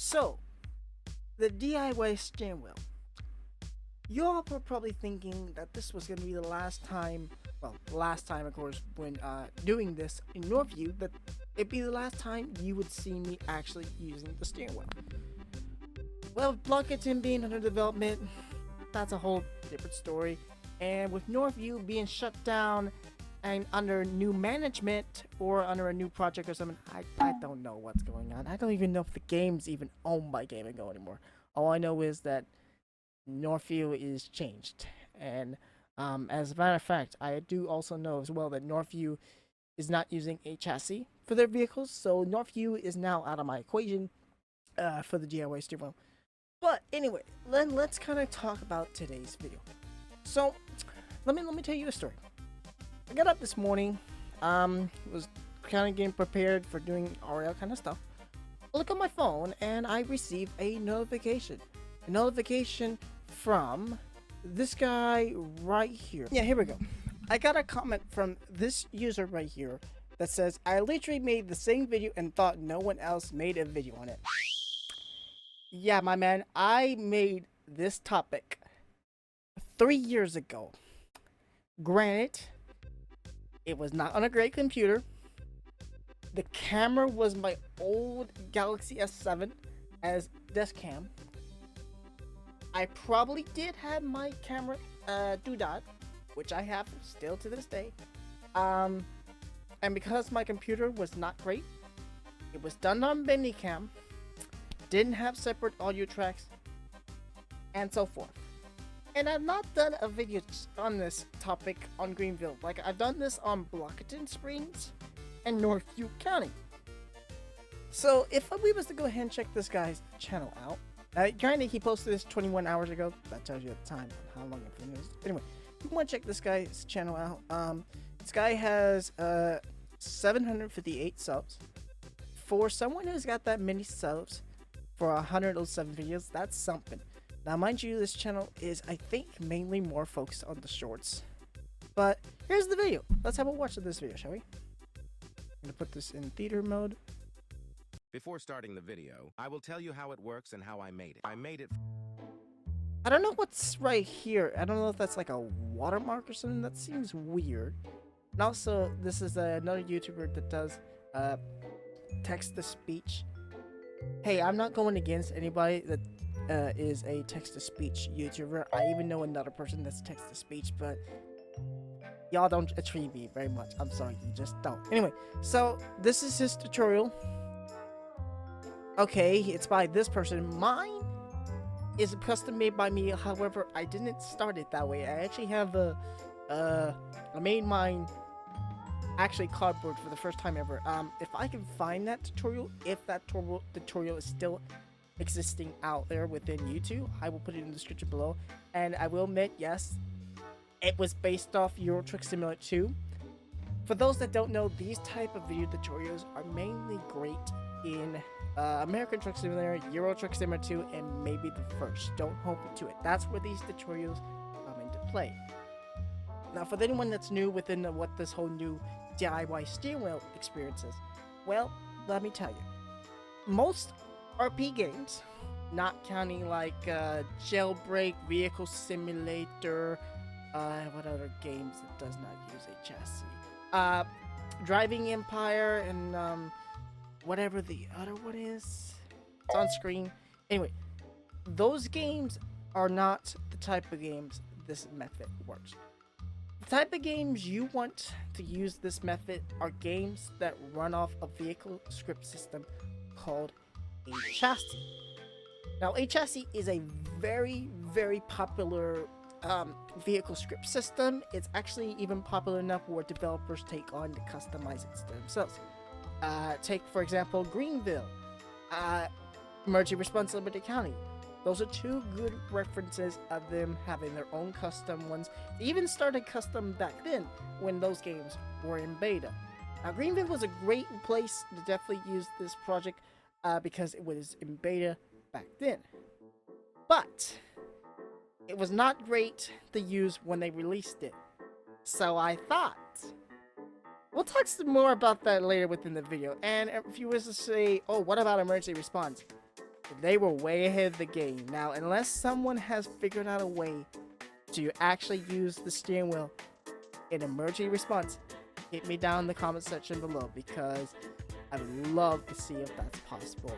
So, the DIY steering wheel. Y'all were probably thinking that this was going to be the last time, well, last time, of course, when doing this in Northview, that it'd be the last time you would see me actually using the steering wheel. Well, with Blockerton being under development, that's a whole different story. And with Northview being shut down and under new management or under a new project or something, I don't know what's going on. I don't even know if the game's even owned by Game & Go anymore. All I know is that Northview is changed. And as a matter of fact, I do also know as well that Northview is not using a chassis for their vehicles. So Northview is now out of my equation for the DIY steering wheel. But anyway, let's kind of talk about today's video. So let me tell you a story. I got up this morning, was kind of getting prepared for doing RL kind of stuff. I look on my phone and I receive a notification. A notification from this guy right here. Yeah, here we go. I got a comment from this user right here that says, I literally made the same video and thought no one else made a video on it. Yeah, my man, I made this topic 3 years ago. Granted, it was not on a great computer. The camera was my old Galaxy S7 as desk cam. I probably did have my camera doodad, which I have still to this day. And because my computer was not great, it was done on Bandicam, didn't have separate audio tracks, and so forth. And I've not done a video on this topic on Greenville. Like, I've done this on Blockerton Springs and Northview County. So if we was to go ahead and check this guy's channel out, granted he posted this 21 hours ago. That tells you the time and how long it is. Anyway, you want to check this guy's channel out. This guy has 758 subs. For someone who's got that many subs for 107 videos, that's something. Now, mind you, this channel is, I think, mainly more focused on the shorts. But here's the video. Let's have a watch of this video, shall we? I'm gonna put this in theater mode. Before starting the video, I will tell you how it works and how I made it. I don't know what's right here. I don't know if that's like a watermark or something. That seems weird. And also, this is another YouTuber that does text-to-speech. Hey, I'm not going against anybody that is a text-to-speech YouTuber. I even know another person that's text-to-speech, but y'all don't treat me very much. I'm sorry, you just don't. Anyway, so this is his tutorial. Okay, it's by this person. Mine is custom made by me. However, I didn't start it that way. I actually have I made mine actually cardboard for the first time ever. If I can find that tutorial, if that tutorial is still existing out there within YouTube, I will put it in the description below. And I will admit, yes, it was based off Euro Truck Simulator 2. For those that don't know, these type of video tutorials are mainly great in American Truck Simulator, Euro Truck Simulator 2, and maybe the first. Don't hold me to it. That's where these tutorials come into play. Now, for anyone that's new within what this whole new DIY steering wheel experience is, well, let me tell you. Most RP games, not counting like Jailbreak, Vehicle Simulator, what other games that does not use a chassis? Driving Empire and whatever the other one is. It's on screen. Anyway, those games are not the type of games this method works. The type of games you want to use this method are games that run off a vehicle script system called a chassis. Now, a chassis is a very, very popular vehicle script system. It's actually even popular enough where developers take on to customize it themselves. Take, for example, Greenville, Emergency Response Liberty County. Those are two good references of them having their own custom ones. They even started custom back then when those games were in beta. Now, Greenville was a great place to definitely use this project because it was in beta back then. But it was not great to use when they released it. So I thought, we'll talk some more about that later within the video. And if you was to say, oh, what about emergency response? They were way ahead of the game. Now, unless someone has figured out a way to actually use the steering wheel in emergency response, hit me down in the comment section below, because I would love to see if that's possible.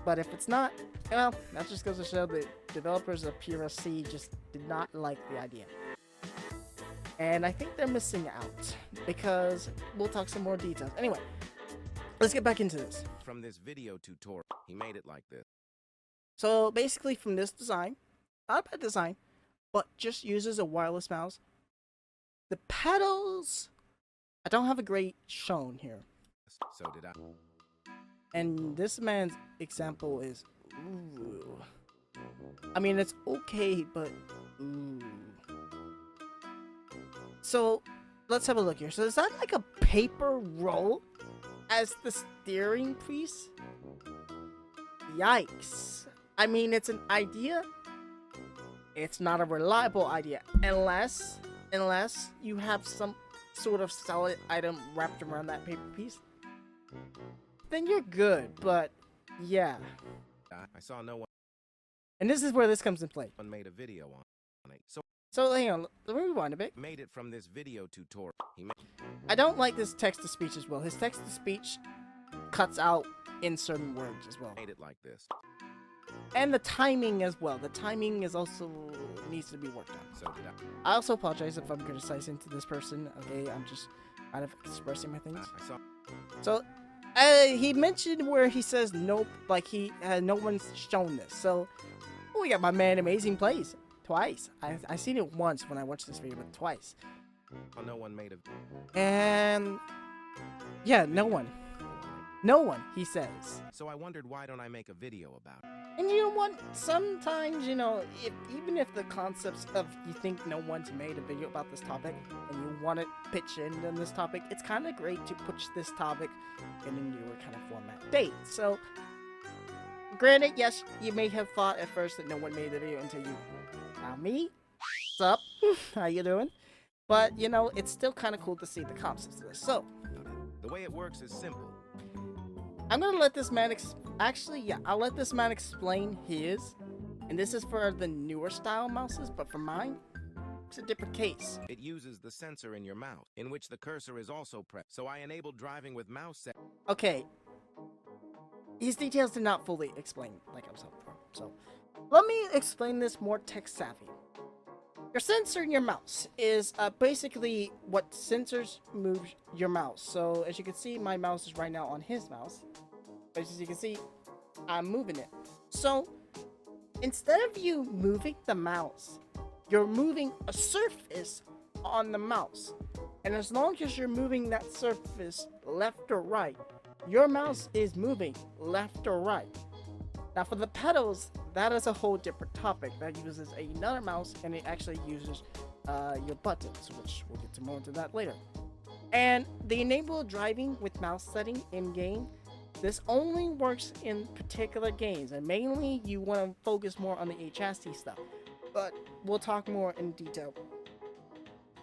But if it's not, well, that just goes to show that developers of PRC just did not like the idea. And I think they're missing out, because we'll talk some more details. Anyway, let's get back into this. From this video tutorial, he made it like this. So basically from this design, not a bad design, but just uses a wireless mouse. The pedals, I don't have a great shown here. So did I. And this man's example is, ooh. I mean, it's okay, but ooh. So let's have a look here. So is that like a paper roll as the steering piece? Yikes. I mean, it's an idea. It's not a reliable idea unless you have some sort of solid item wrapped around that paper piece. Then you're good, but yeah. I saw no one And this is where this comes in play. made a video on it. So hang on, let me rewind a bit. Made it from this video tutorial. He made I don't like this text-to-speech as well. His text-to-speech cuts out in certain words as well. it like this. And the timing as well. The timing is also needs to be worked on. So did I. I also apologize if I'm criticizing to this person. Okay, I'm just kind of expressing my things. I saw. So, he mentioned where he says nope, like no one's shown this. So, we got my man Amazing Plays twice. I seen it once when I watched this video, but twice. No one made a. And yeah, no one, he says. So I wondered, why don't I make a video about it? And you know what? Sometimes, you know, even if the concepts of you think no one's made a video about this topic and you want to pitch in on this topic, it's kind of great to push this topic in a newer kind of format. Bate. So, granted, yes, you may have thought at first that no one made the video until you. Now me? What's up? How you doing? But, you know, it's still kind of cool to see the concepts of this. So, The way it works is simple. I'm gonna let this man I'll let this man explain his. And this is for the newer style mouses, but for mine, it's a different case. It uses the sensor in your mouse, in which the cursor is also pressed. So I enabled driving with mouse set. Okay. His details did not fully explain like I was hoping for. So, let me explain this more tech savvy. Your sensor in your mouse is basically what sensors move your mouse. So, as you can see, my mouse is right now on his mouse. But as you can see, I'm moving it. So, instead of you moving the mouse, you're moving a surface on the mouse. And as long as you're moving that surface left or right, your mouse is moving left or right. Now for the pedals, that is a whole different topic. That uses another mouse, and it actually uses your buttons, which we'll get to more into that later. And the enable driving with mouse setting in game, this only works in particular games, and mainly you want to focus more on the HST stuff. But we'll talk more in detail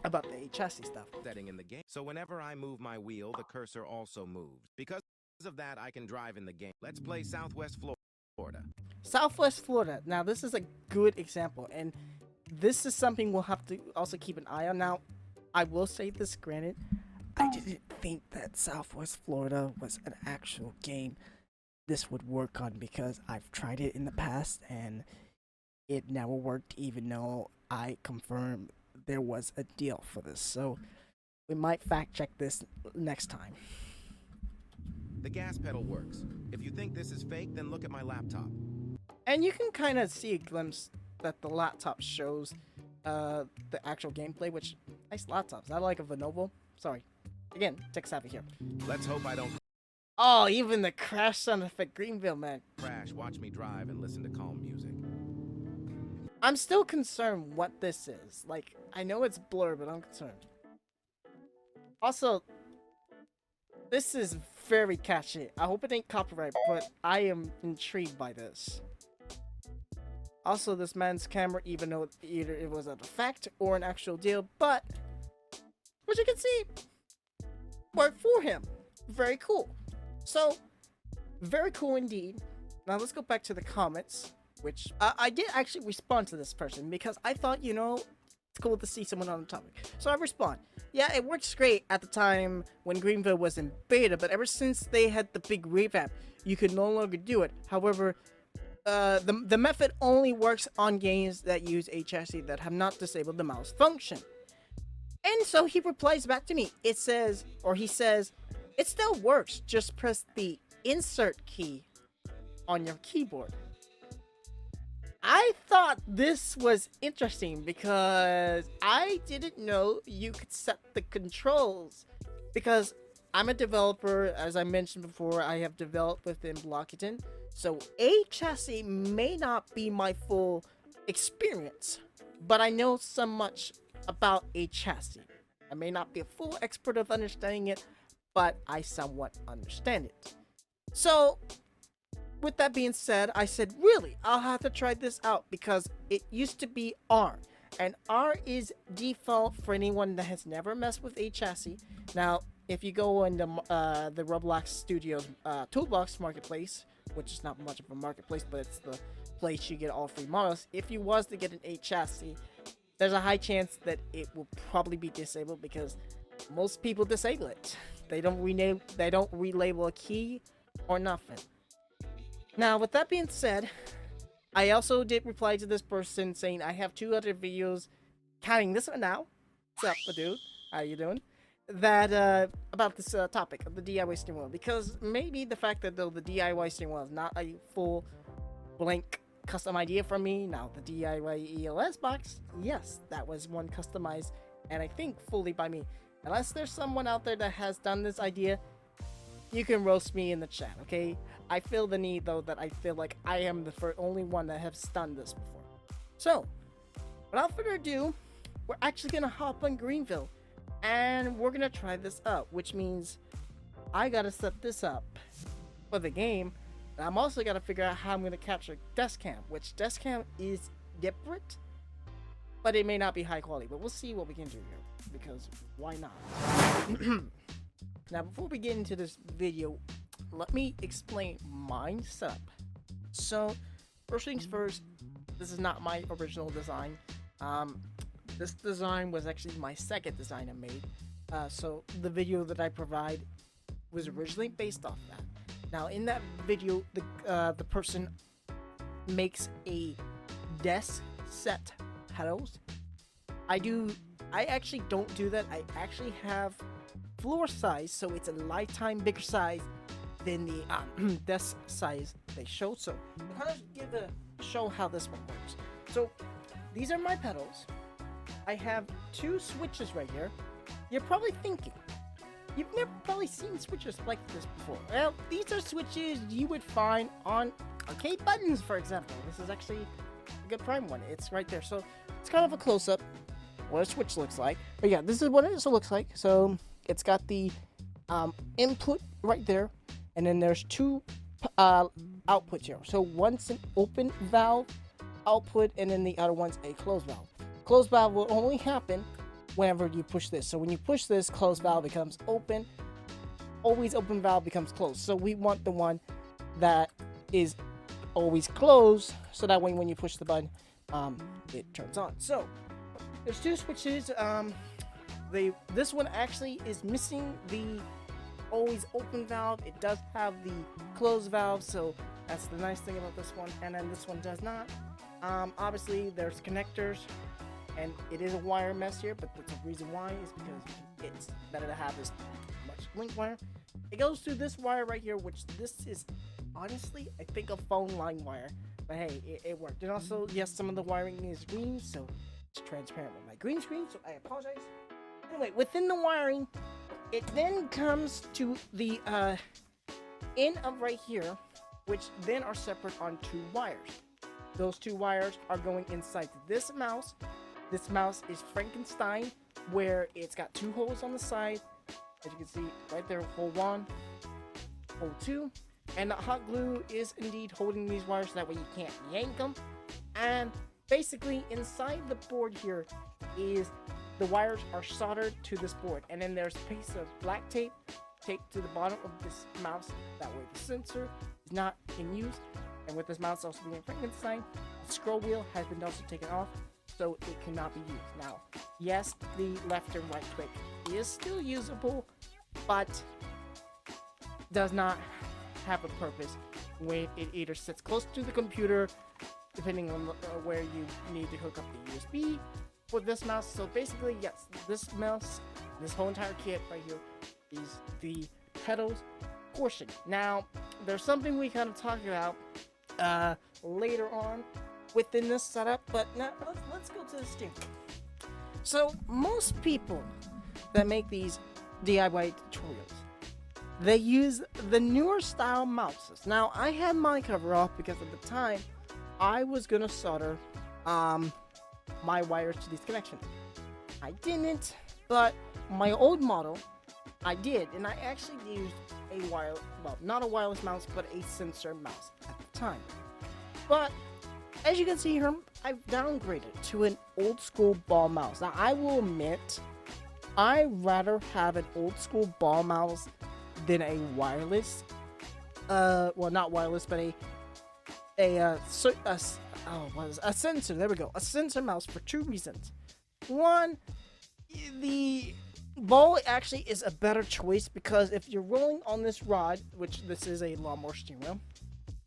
about the HST stuff. Setting in the game. So whenever I move my wheel, the cursor also moves. Because of that, I can drive in the game. Let's play Southwest Florida. Southwest Florida. Now, this is a good example, and this is something we'll have to also keep an eye on. Now, I will say this, granted, I didn't think that Southwest Florida was an actual game this would work on, because I've tried it in the past, and it never worked, even though I confirmed there was a deal for this. So, we might fact check this next time. The gas pedal works. If you think this is fake, then look at my laptop. And you can kind of see a glimpse that the laptop shows the actual gameplay, which, nice laptop. Is that like a Lenovo? Sorry. Again, tech savvy here. Let's hope I don't Oh, even the crash sound effect, Greenville, man. crash. Watch me drive and listen to calm music. I'm still concerned what this is. Like, I know it's blur, but I'm concerned. Also, this is very catchy. I hope it ain't copyright, but I am intrigued by this. Also, this man's camera, even though either it was an effect or an actual deal, but as you can see, worked for him. Very cool. So, very cool indeed. Now let's go back to the comments, which I did actually respond to this person because I thought, it's cool to see someone on the topic. So I respond, yeah, it works great at the time when Greenville was in beta, but ever since they had the big revamp, you could no longer do it. However, the method only works on games that use a chassis that have not disabled the mouse function. And so he replies back to me. He says, it still works. Just press the insert key on your keyboard. I thought this was interesting because I didn't know you could set the controls. Because I'm a developer, as I mentioned before, I have developed within Blockiton. So a chassis may not be my full experience, but I know so much about a chassis. I may not be a full expert of understanding it, but I somewhat understand it. So, with that being said, I said, really, I'll have to try this out because it used to be R. And R is default for anyone that has never messed with a chassis. Now, if you go into the Roblox Studios Toolbox Marketplace, which is not much of a marketplace, but it's the place you get all free models. If you was to get an 8 chassis, there's a high chance that it will probably be disabled because most people disable it. They don't relabel a key or nothing. Now, with that being said, I also did reply to this person saying I have 2 other videos, counting this one now. What's up, dude? How you doing? That about this topic of the DIY steering wheel, because maybe the fact that though the DIY steering wheel is not a full blank custom idea from me. Now the DIY ELS box, yes, that was one customized and I think fully by me. Unless there's someone out there that has done this idea, you can roast me in the chat, okay? I feel the need though that I feel like I am the only one that has done this before. So, without further ado, we're actually gonna hop on Greenville. And we're gonna try this out, which means I gotta set this up for the game. And I'm also gotta figure out how I'm gonna capture desk cam, which desk cam is different, but it may not be high quality. But we'll see what we can do here, because why not? Now, before we get into this video, let me explain my setup. So, first things first, this is not my original design. This design was actually my second design I made. So the video that I provide was originally based off that. Now in that video, the person makes a desk set pedals. I actually don't do that. I actually have floor size, so it's a lifetime bigger size than the desk size they showed. So I'll kind of show how this one works. So these are my pedals. I have 2 switches right here. You're probably thinking, you've never probably seen switches like this before. Well, these are switches you would find on arcade buttons, for example. This is actually a good prime one. It's right there. So it's kind of a close-up what a switch looks like. But yeah, this is what it looks like. So it's got the input right there. And then there's 2 outputs here. So one's an open valve output, and then the other one's a closed valve. Closed valve will only happen whenever you push this. So when you push this, closed valve becomes open. Always open valve becomes closed. So we want the one that is always closed, so that way when you push the button, it turns on. So there's 2 switches. This one actually is missing the always open valve. It does have the closed valve, so that's the nice thing about this one. And then this one does not. Obviously there's connectors. And it is a wire mess here, but the reason why is because it's better to have this much link wire. It goes through this wire right here, which this is honestly, I think, a phone line wire. But hey, it worked. And also, yes, some of the wiring is green, so it's transparent with my green screen, so I apologize. Anyway, within the wiring, it then comes to the end of right here, which then are separate on 2 wires. Those 2 wires are going inside this mouse. This mouse is Frankenstein, where it's got 2 holes on the side. As you can see right there, hole 1, hole 2. And the hot glue is indeed holding these wires, so that way you can't yank them. And basically inside the board here is the wires are soldered to this board. And then there's a piece of black tape taped to the bottom of this mouse. That way the sensor is not in use. And with this mouse also being Frankenstein, the scroll wheel has been also taken off, so it cannot be used. Now, yes, the left and right click is still usable, but does not have a purpose when it either sits close to the computer, depending on where you need to hook up the USB for this mouse. So basically, yes, this mouse, this whole entire kit right here is the pedals portion. Now, there's something we kind of talk about later on within this setup, but now let's go to the steering wheel. So most people that make these DIY tutorials, they use the newer style mouses. Now, I had my cover off because at the time I was gonna solder my wires to these connections. I didn't, but my old model I did, and I actually used a not a wireless mouse, but a sensor mouse at the time. But as you can see here, I've downgraded to an old school ball mouse. Now, I will admit, I'd rather have an old school ball mouse than a wireless, well, not wireless, but a sensor. There we go, a sensor mouse for two reasons. One, the ball actually is a better choice because if you're rolling on this rod, which this is a lawnmower steering wheel,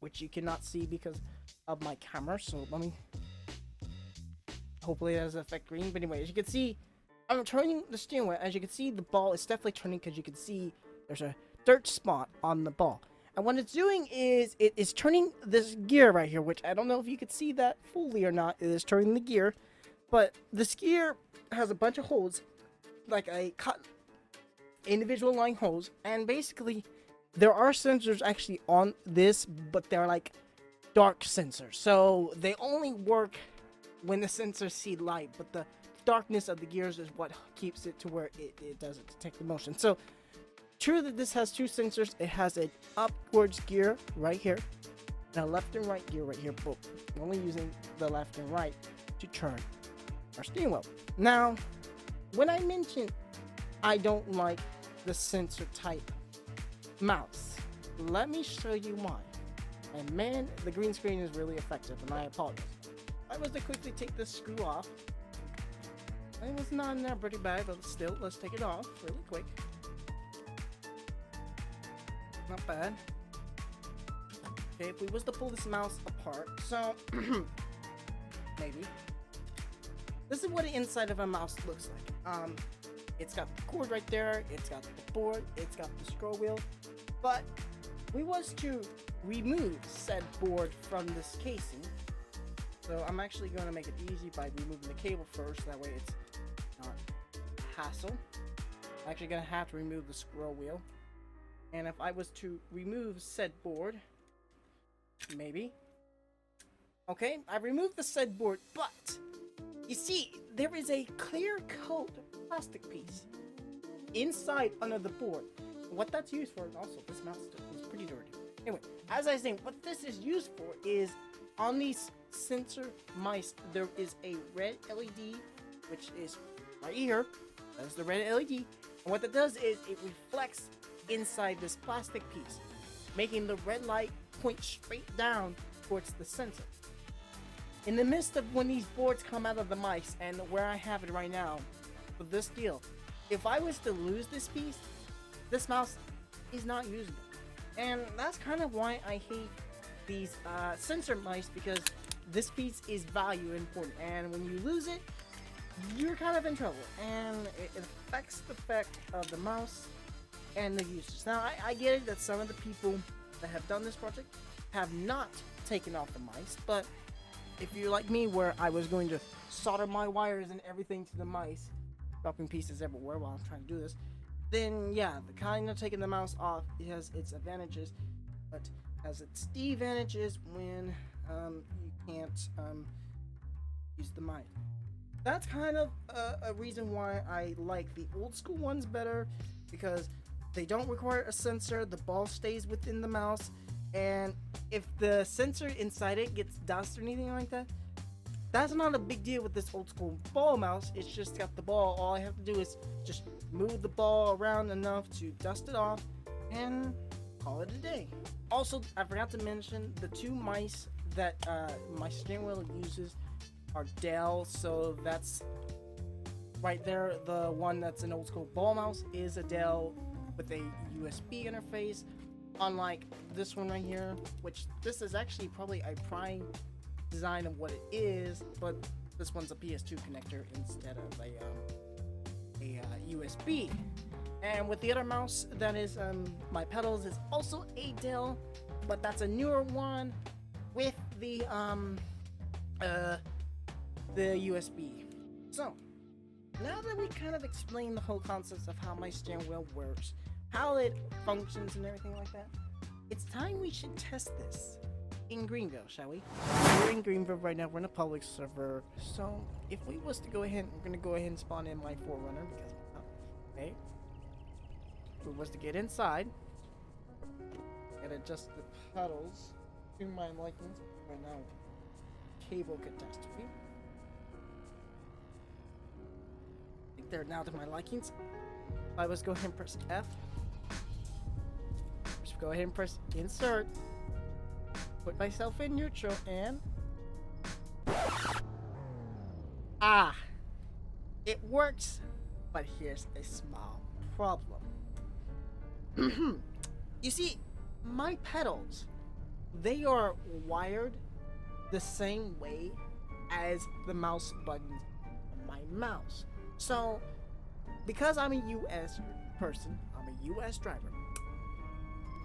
which you cannot see because of my camera, so let me, hopefully it doesn't affect green, but anyway, as you can see, I'm turning the steering wheel. As you can see, the ball is definitely turning because you can see there's a dirt spot on the ball. And what it's doing is it is turning this gear right here, which I don't know if you could see that fully or not. It is turning the gear, but this gear has a bunch of holes, like a cut individual line holes, and basically there are sensors actually on this, but they're like dark sensors, so they only work when the sensors see light, but the darkness of the gears is what keeps it to where it doesn't detect the motion. So true that this has two sensors, it has an upwards gear right here and a left and right gear right here, but we're only using the left and right to turn our steering wheel. Now, when I mentioned I don't like the sensor type mouse, let me show you why. And man, the green screen is really effective, and I apologize. I was to quickly take this screw off. It was not in there pretty bad, but still, let's take it off really quick. Not bad. Okay, if we was to pull this mouse apart, so maybe. This is what the inside of a mouse looks like. It's got the cord right there, it's got the board, it's got the scroll wheel, but we was to remove said board from this casing. So I'm actually going to make it easy by removing the cable first, that way it's not a hassle. I'm actually going to have to remove the scroll wheel. And if I was to remove said board, maybe. Okay, I removed the said board, but you see, there is a clear coat plastic piece inside under the board. What that's used for, and also this mouse is pretty dirty. Anyway, as I was saying, what this is used for is on these sensor mice, there is a red LED, which is right here. That's the red LED. And what that does is it reflects inside this plastic piece, making the red light point straight down towards the sensor. In the midst of when these boards come out of the mice, and where I have it right now, with this deal, if I was to lose this piece, this mouse is not usable. And that's kind of why I hate these sensor mice, because this piece is value important, and when you lose it, you're kind of in trouble, and it affects the effect of the mouse and the users. Now, I get it that some of the people that have done this project have not taken off the mice, but if you're like me, where I was going to solder my wires and everything to the mice, dropping pieces everywhere while I'm trying to do this, then yeah, the kind of taking the mouse off has its advantages, but has its desadvantages when you can't use the mice. That's kind of a reason why I like the old school ones better, because they don't require a sensor, the ball stays within the mouse, and if the sensor inside it gets dust or anything like that, that's not a big deal with this old school ball mouse. It's just got the ball. All I have to do is just move the ball around enough to dust it off, and call it a day. Also, I forgot to mention the two mice that my steering wheel uses are Dell, so that's right there. The one that's an old school ball mouse is a Dell with a USB interface, unlike this one right here, which this is actually probably a prime design of what it is, but this one's a PS2 connector instead of a USB. And with the other mouse that is my pedals is also a Dell, but that's a newer one with the USB. So now that we kind of explained the whole concept of how my steering wheel works, how it functions and everything like that, it's time we should test this in Greenville, shall we? We're in Greenville right now. We're in a public server. So if we was to go ahead, we're gonna go ahead and spawn in my Forerunner because okay. If we was to get inside and adjust the pedals to my likings right now. Cable catastrophe. I think they're now to my likings. If I was go ahead and press F. Just go ahead and press insert. Put myself in neutral and it works, but here's a small problem. You see, my pedals, they are wired the same way as the mouse buttons on my mouse. So, because I'm a US person, I'm a US driver,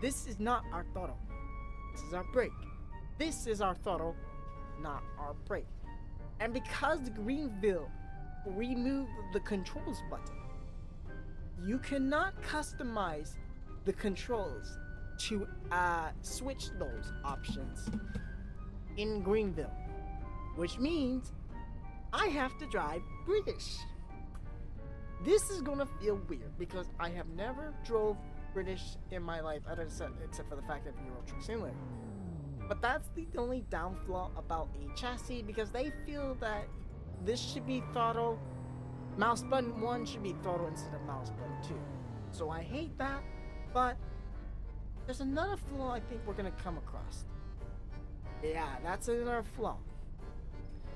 this is not our throttle. This is our brake. This is our throttle, not our brake. And because the Greenville removed the controls button, you cannot customize the controls to switch those options in Greenville, which means I have to drive British. This is gonna feel weird because I have never drove British in my life, except for the fact that Euro Truck Simulator. But that's the only downfall about a chassis, because they feel that this should be throttle, mouse button 1 should be throttle instead of mouse button 2. So I hate that, but there's another flaw I think we're gonna come across. Yeah, that's another flaw.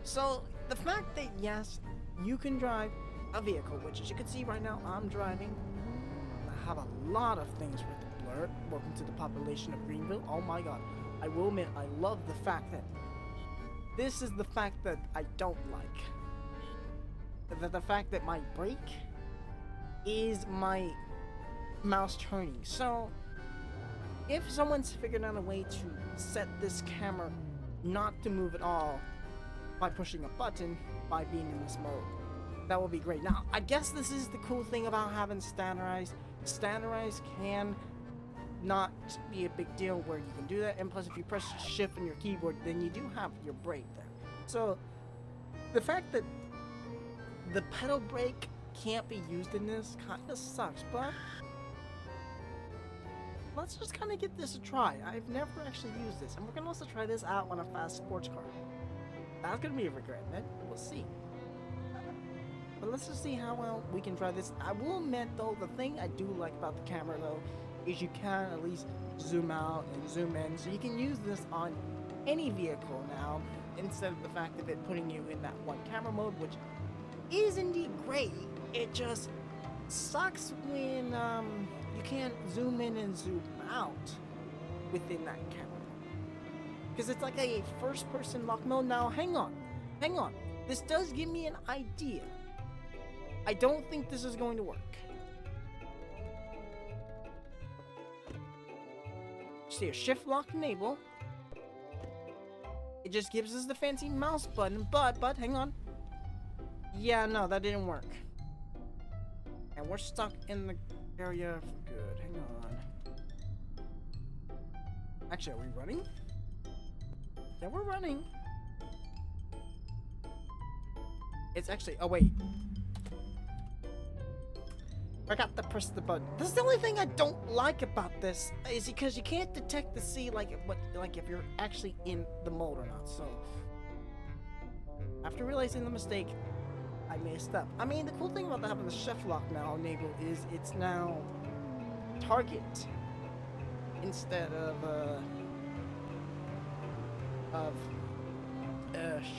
So the fact that yes, you can drive a vehicle, which as you can see right now, I'm driving. I have a lot of things with the blur. Welcome to the population of Greenville. Oh my god. I will admit, I love the fact that this is the fact that I don't like. The fact that my brake is my mouse turning. So if someone's figured out a way to set this camera not to move at all by pushing a button, by being in this mode, that would be great. Now, I guess this is the cool thing about having standardized. Standardized can not be a big deal where you can do that, and plus if you press shift on your keyboard, then you do have your brake there. So the fact that the pedal brake can't be used in this kind of sucks, but let's just kind of get this a try. I've never actually used this, and we're gonna also try this out on a fast sports car. That's gonna be a regret, man. We'll see. But let's just see how well we can try this. I will admit though, the thing I do like about the camera though is you can at least zoom out and zoom in, so you can use this on any vehicle now instead of the fact of it putting you in that one camera mode, which is indeed great. It just sucks when you can't zoom in and zoom out within that camera, because it's like a first person lock mode. Now hang on, this does give me an idea. I don't think this is going to work. See, a shift lock enable. It just gives us the fancy mouse button, but hang on. Yeah, no, that didn't work. And we're stuck in the area for good. Hang on. Actually, are we running? Yeah, we're running. It's actually, oh wait. I got to press the button. This is the only thing I don't like about this, is because you can't detect to see like if you're actually in the mode or not. So after realizing the mistake, I messed up. I mean, the cool thing about having the shift lock now enabled is it's now target instead of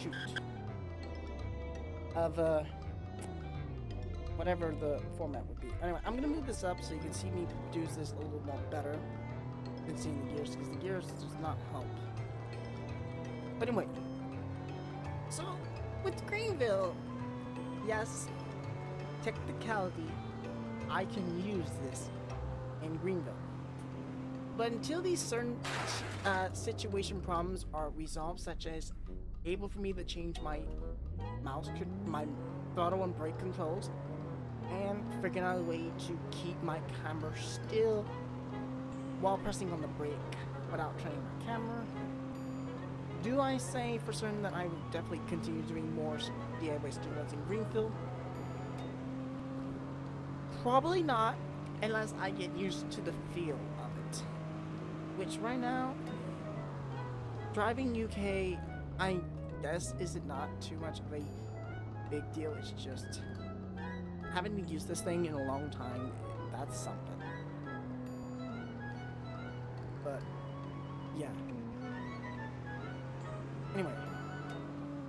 shoot, of whatever the format would be. Anyway, I'm gonna move this up so you can see me produce this a little more better than seeing the gears, because the gears does not help. But anyway, so with Greenville, yes, technicality, I can use this in Greenville. But until these certain situation problems are resolved, such as able for me to change my my throttle and brake controls, and figuring out a way to keep my camera still while pressing on the brake without turning my camera, do I say for certain that I would definitely continue doing more DIY steering wheels in Greenville? Probably not, unless I get used to the feel of it. Which right now, driving UK, I guess, is it not too much of a big deal. It's just having to use this thing in a long time, that's something. But yeah. Anyway,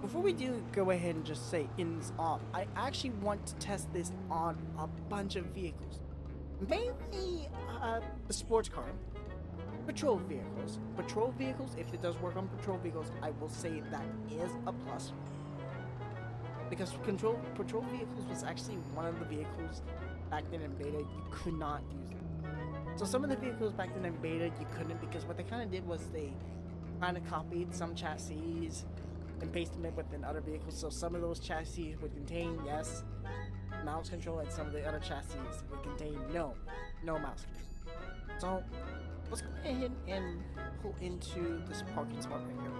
before we do go ahead and just say ends off, I actually want to test this on a bunch of vehicles. Mainly the sports car. Patrol vehicles. Patrol vehicles, if it does work on patrol vehicles, I will say that is a plus. Because patrol vehicles was actually one of the vehicles back then in beta you could not use them. So some of the vehicles back then in beta you couldn't, because what they kind of did was they kind of copied some chassis and pasted them within other vehicles. So some of those chassis would contain, yes, mouse control, and some of the other chassis would contain no mouse control. So let's go ahead and pull into this parking spot right here.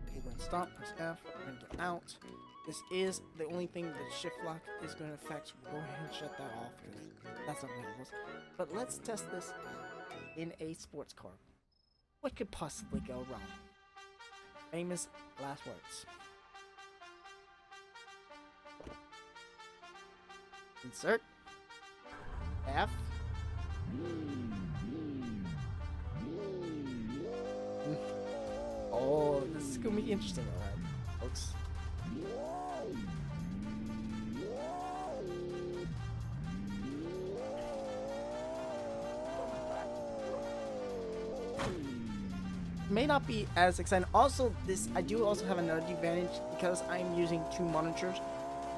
Okay, we're gonna stop, press F, we're gonna get out. This is the only thing that shift lock is going to affect. Go ahead and shut that off, because that's not what it was. But let's test this in a sports car. What could possibly go wrong? Famous last words. Insert. F. Oh, this is gonna be interesting, alright, folks. May not be as exciting. Also, I do also have another advantage because I'm using two monitors.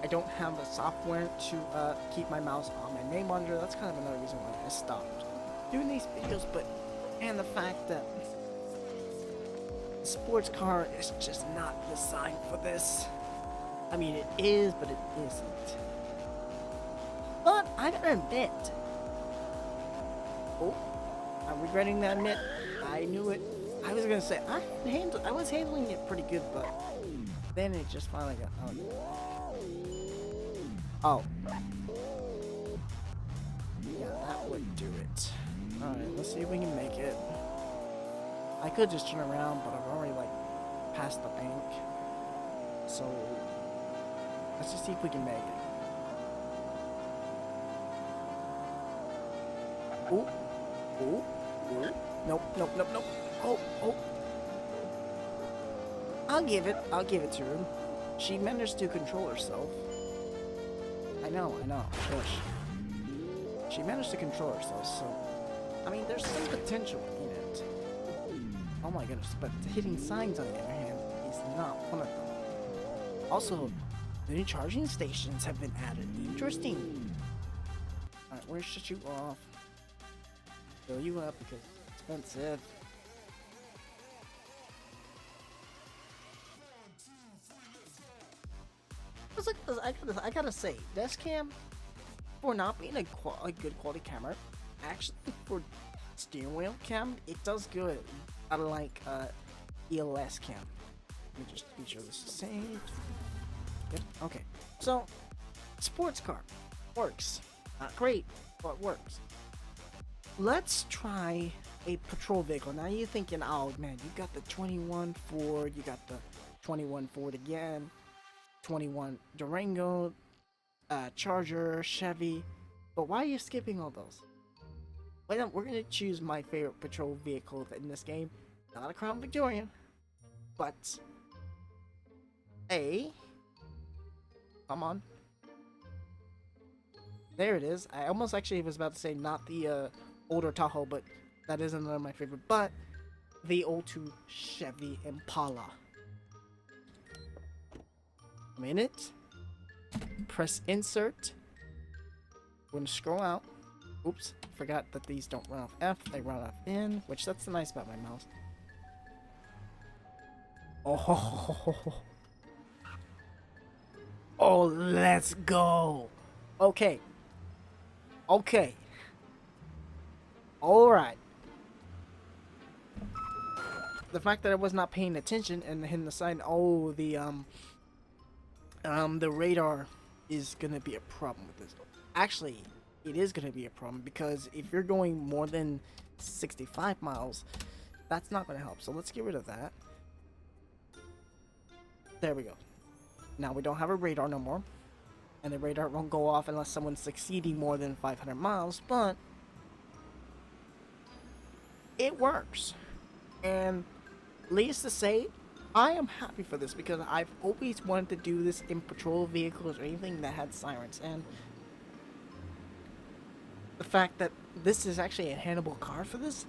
I don't have the software to keep my mouse on my main monitor. That's kind of another reason why I stopped doing these videos. And the fact that the sports car is just not designed for this. I mean, it is, but it isn't. But I gotta admit, I'm regretting that admit. I knew it. I was gonna say I was handling it pretty good, but then it just finally got oh. Yeah, that would do it. Alright, let's see if we can make it. I could just turn around, but I've already passed the bank. So let's just see if we can make it. Ooh. Ooh. Ooh. Nope. Oh. I'll give it to her. She managed to control herself. I know. Shush. She managed to control herself, so I mean, there's some potential in it. Oh my goodness, but hitting signs on the other hand is not one of them. Also, the new charging stations have been added. Interesting. Alright, where should you off? Fill you up because it's expensive. I gotta say, this cam, for not being a good quality camera, actually for steering wheel cam, it does good. Unlike ELS cam. Let me just be sure this is saved. Yep. Okay. So, sports car works. Not great, but works. Let's try a patrol vehicle. Now you're thinking, oh man, you got the 21 Ford, you got the 21 Ford again, 21 Durango, Charger, Chevy. But why are you skipping all those? Well, we're gonna choose my favorite patrol vehicle in this game. Not a Crown Victoria, but a... Come on. There it is. I almost actually was about to say not the older Tahoe, but that is another of my favorite. But the '02 Chevy Impala. I'm in it. Press insert. We're gonna scroll out. Oops, forgot that these don't run off F, they run off N, which that's the nice about my mouse. Oh, oh, let's go. Okay. Okay. Alright. The fact that I was not paying attention and hitting the sign, oh, the radar is gonna be a problem with this. Actually, it is gonna be a problem because if you're going more than 65 miles, that's not gonna help. So let's get rid of that. There we go. Now we don't have a radar no more. And the radar won't go off unless someone's succeeding more than 500 miles, but it works. And needless to say, I am happy for this because I've always wanted to do this in patrol vehicles or anything that had sirens. And the fact that this is actually a handleable car for this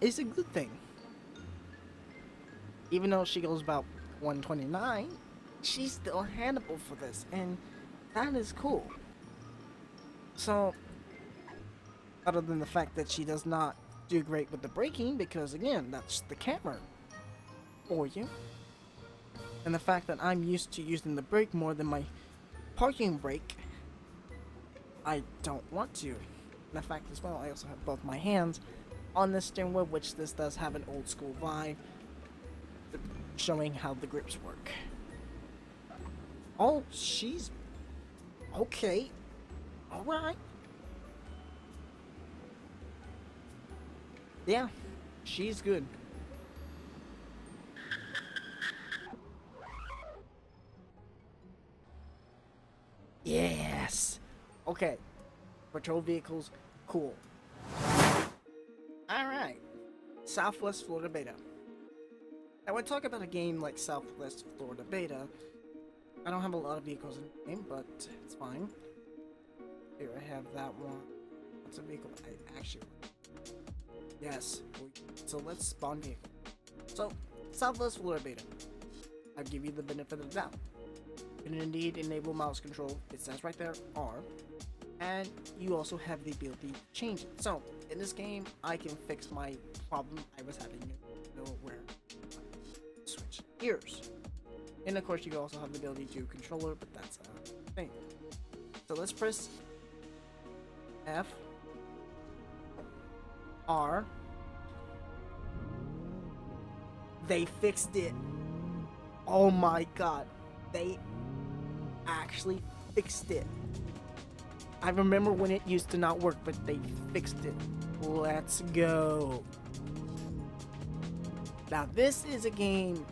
is a good thing. Even though she goes about 129, she's still handleable for this, and that is cool. So, other than the fact that she does not do great with the braking, because again, that's the camera for you, and the fact that I'm used to using the brake more than my parking brake, I don't want to. And the fact as well, I also have both my hands on the steering wheel, which this does have an old school vibe, showing how the grips work. Oh, she's okay. Alright. Yeah, she's good. Yes. Okay. Patrol vehicles, cool. Alright. Southwest Florida Beta. Now, when I talk about a game like Southwest Florida Beta, I don't have a lot of vehicles in the game, but it's fine. Here I have that one. What's a vehicle I actually want? Yes. So let's spawn vehicle. So, Southwest Florida Beta. I'll give you the benefit of the doubt. You can indeed enable mouse control. It says right there, R. And you also have the ability to change it. So, in this game, I can fix my problem I was having where switch gears. And of course, you also have the ability to controller, but that's a thing. So let's press F, R. They fixed it. Oh my god. They actually fixed it. I remember when it used to not work, but they fixed it. Let's go. Now this is a game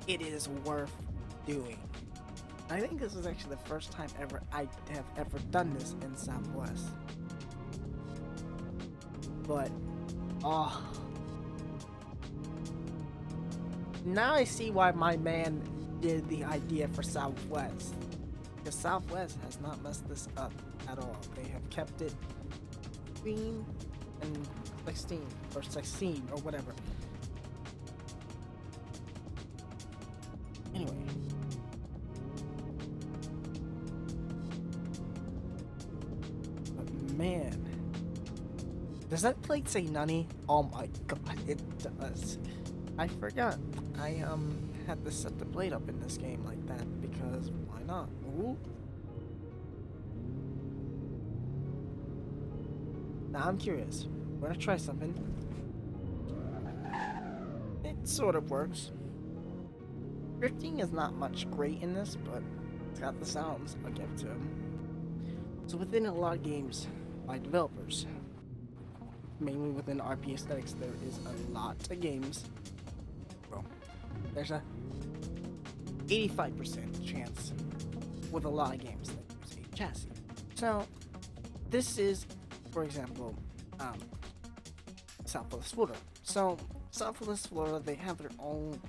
it is worth doing. I think this is actually the first time ever I have ever done this in Southwest. But, oh. Now I see why my man did the idea for Southwest. Because Southwest has not messed this up at all. They have kept it clean and 16 or whatever. Anyway. But man. Does that plate say Nunny? Oh my god, it does. I forgot. I had to set the plate up in this game like that because why not? Ooh. Now I'm curious. We're gonna try something. It sort of works. Drifting is not much great in this, but it's got the sounds. I'll give it to him. So within a lot of games by developers, mainly within RP aesthetics, there is a lot of games. Well, there's a 85% chance with a lot of games that use a chassis. So this is, for example, um, Southwest Florida. So Southwest Florida, they have their own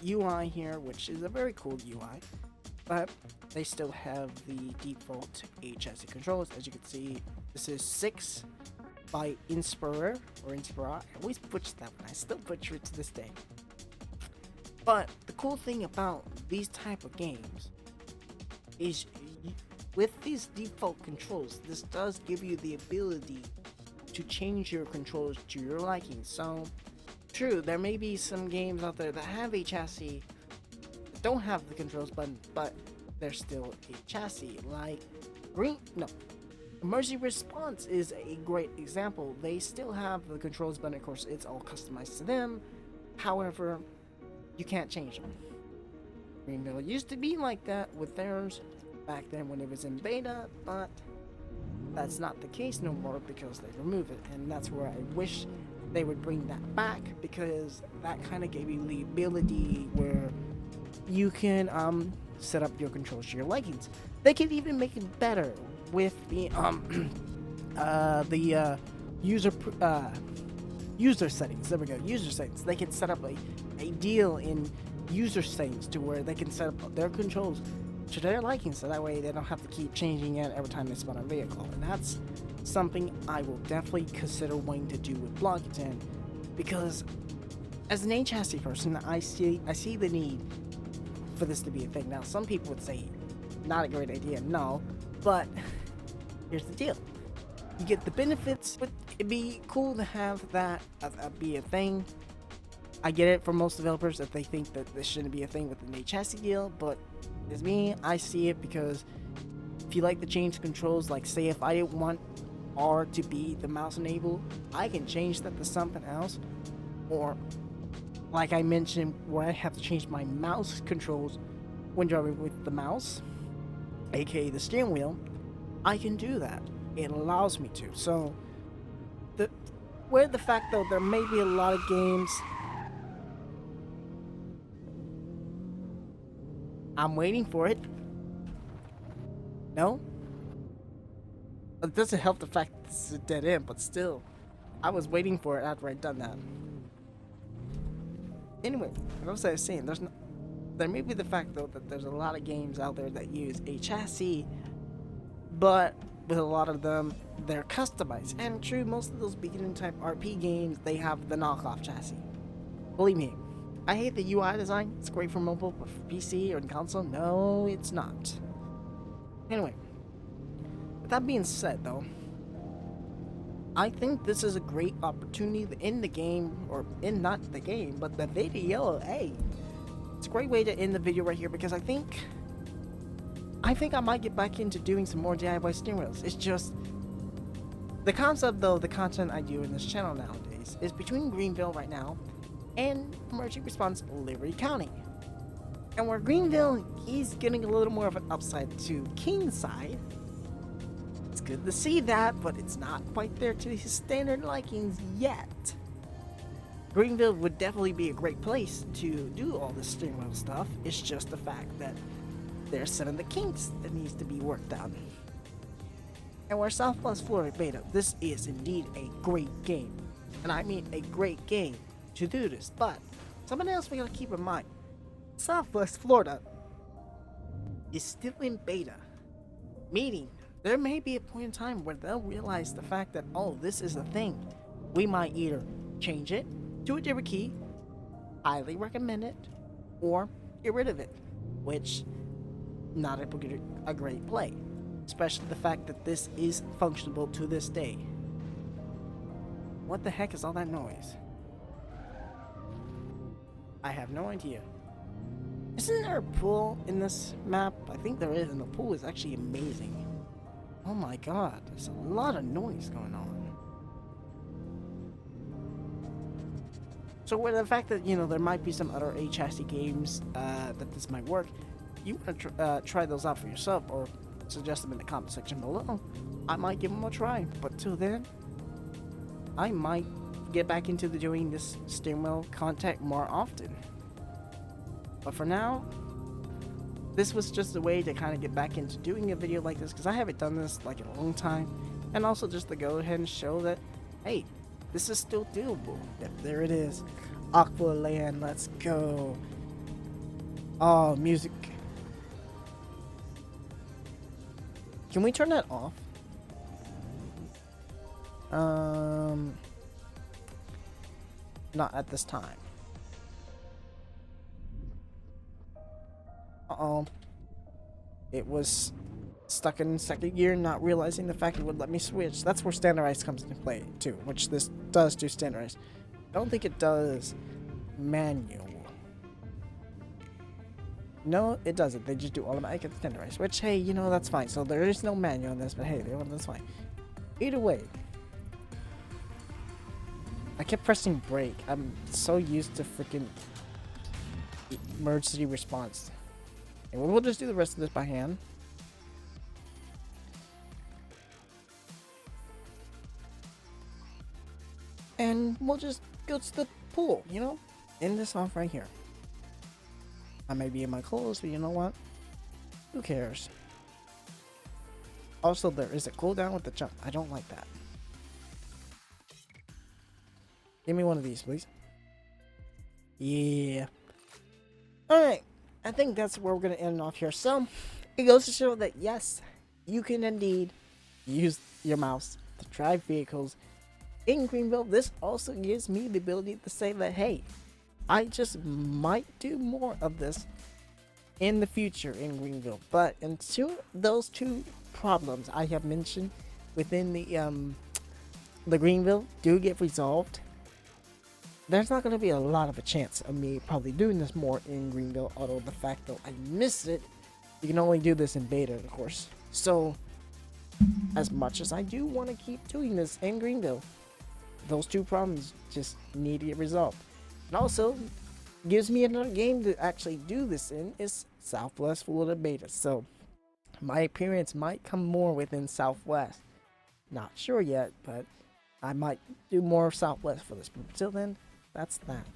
UI here, which is a very cool UI, but they still have the default HSE controls. As you can see, this is 6 by Inspira. I always butcher that one. I still butcher it to this day. But the cool thing about these type of games is with these default controls, this does give you the ability to change your controls to your liking. So true, there may be some games out there that have a chassis that don't have the controls button, but they're still a chassis. Like Emergency Response is a great example. They still have the controls button. Of course, it's all customized to them. However, you can't change them. Greenville used to be like that with theirs back then when it was in beta, but that's not the case no more because they remove it, and that's where I wish they would bring that back, because that kind of gave you the ability where you can set up your controls to your likings. They could even make it better with the user settings. There we go, user settings. They can set up a deal in user settings to where they can set up their controls to their liking, so that way they don't have to keep changing it every time they spawn a vehicle. And that's something I will definitely consider wanting to do with Blockton, because as an chassis person, I see the need for this to be a thing. Now, some people would say not a great idea, no, but here's the deal: you get the benefits. It'd be cool to have that be a thing. I get it for most developers that they think that this shouldn't be a thing with the chassis deal, but as me, I see it because if you like to change controls, like say if I didn't want R to be the mouse enabled, I can change that to something else. Or like I mentioned, where I have to change my mouse controls when driving with the mouse, aka the steering wheel, I can do that. It allows me to. So the fact though, there may be a lot of games. I'm waiting for it. No? It doesn't help the fact that it's a dead end, but still, I was waiting for it after I'd done that. Anyway, as I was saying, there may be the fact though that there's a lot of games out there that use a chassis, but with a lot of them, they're customized. And true, most of those beginning type RP games, they have the knockoff chassis. Believe me, I hate the UI design. It's great for mobile, but for PC or console, no, it's not. Anyway, with that being said, though, I think this is a great opportunity in the game, or in not the game, but the video. Hey, it's a great way to end the video right here, because I think I might get back into doing some more DIY steering wheels. It's just the concept, though, the content I do in this channel nowadays is between Greenville right now and Emergency Response Liberty County. And where Greenville is getting a little more of an upside to King's side, it's good to see that, but it's not quite there to his standard likings yet. Greenville would definitely be a great place to do all this steering wheel stuff. It's just the fact that there's some of the kinks that needs to be worked out. And where Southwest Florida Beta, this is indeed a great game. And I mean a great game to do this, but something else we gotta keep in mind: Southwest Florida is still in beta, meaning there may be a point in time where they'll realize the fact that, oh, this is a thing. We might either change it to a different key, highly recommend it, or get rid of it, which not a great play, especially the fact that this is functionable to this day. What the heck is all that noise? I have no idea. Isn't there a pool in this map? I think there is, and the pool is actually amazing. Oh my god, there's a lot of noise going on. So with the fact that, you know, there might be some other chassis games that this might work, you want to try those out for yourself, or suggest them in the comment section below. I might give them a try, but till then, I might get back into doing this steering wheel content more often. But for now, this was just a way to kind of get back into doing a video like this, because I haven't done this like in a long time, And also just to go ahead and show that, hey, this is still doable. Yep, there it is. Aqua Land, let's go. Oh, music. Can we turn that off? Not at this time. Uh-oh. It was stuck in second gear, not realizing the fact it would let me switch. That's where standardized comes into play too, which this does do standardized. I don't think it does manual. No, it doesn't. They just do automatic and standardized, which, hey, you know, that's fine. So there is no manual in this, but hey, that's fine. Either way, I kept pressing brake. I'm so used to freaking emergency response. And we'll just do the rest of this by hand. And we'll just go to the pool, you know? End this off right here. I may be in my clothes, but you know what? Who cares? Also, there is a cooldown with the jump. I don't like that. Give me one of these, please. Yeah. Alright. I think that's where we're going to end off here. So, it goes to show that, yes, you can indeed use your mouse to drive vehicles in Greenville. This also gives me the ability to say that, hey, I just might do more of this in the future in Greenville. But until those two problems I have mentioned within the Greenville do get resolved, there's not going to be a lot of a chance of me probably doing this more in Greenville. Although the fact that I missed it, you can only do this in beta, of course. So, as much as I do want to keep doing this in Greenville, those two problems just need to get resolved. And also, gives me another game to actually do this in is Southwest Florida Beta. So, my appearance might come more within Southwest. Not sure yet, but I might do more of Southwest for this. But until then, that's that.